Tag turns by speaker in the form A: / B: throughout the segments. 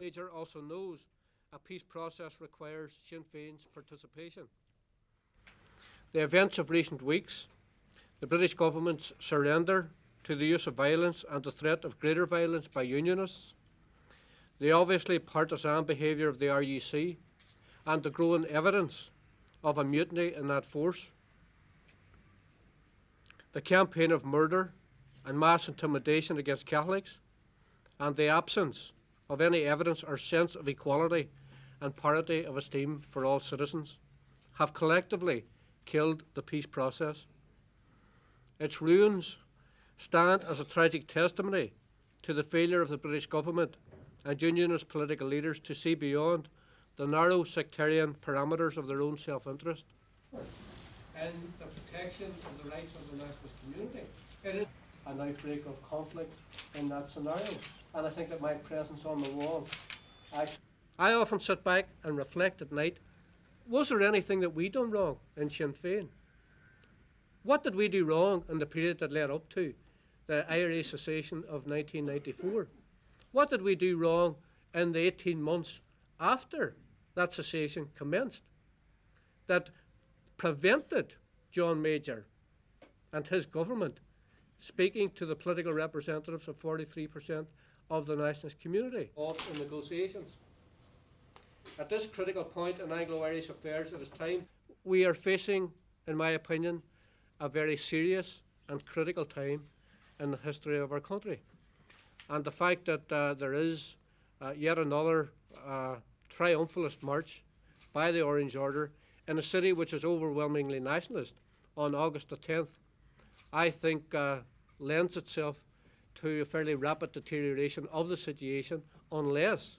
A: Major also knows a peace process requires Sinn Féin's participation. The events of recent weeks, the British government's surrender to the use of violence and the threat of greater violence by unionists, the obviously partisan behaviour of the RUC, and the growing evidence of a mutiny in that force, the campaign of murder and mass intimidation against Catholics, and the absence of any evidence or sense of equality and parity of esteem for all citizens, have collectively killed the peace process. Its ruins stand as a tragic testimony to the failure of the British government and unionist political leaders to see beyond the narrow sectarian parameters of their own self-interest. And the protection of the rights of the nationalist community. It is an outbreak of conflict in that scenario. And I think that my presence on the wall, I often sit back and reflect at night, was there anything that we done wrong in Sinn Féin? What did we do wrong in the period that led up to the IRA cessation of 1994? What did we do wrong in the 18 months after that cessation commenced that prevented John Major and his government speaking to the political representatives of 43% of the nationalist community in negotiations? At this critical point in Anglo-Irish affairs, it is time. We are facing, in my opinion, a very serious and critical time in the history of our country. And the fact that there is yet another triumphalist march by the Orange Order in a city which is overwhelmingly nationalist on August the 10th, I think lends itself to a fairly rapid deterioration of the situation unless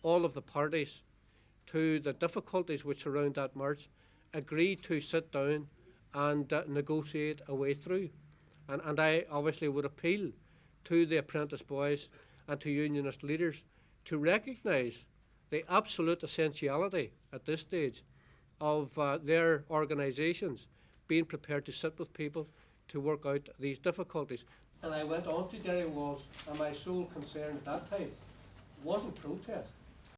A: all of the parties to the difficulties which surround that march agree to sit down and negotiate a way through. And I obviously would appeal to the apprentice boys and to unionist leaders to recognise the absolute essentiality at this stage of their organisations being prepared to sit with people to work out these difficulties. And I went on to Derry Walls, and my sole concern at that time wasn't protest.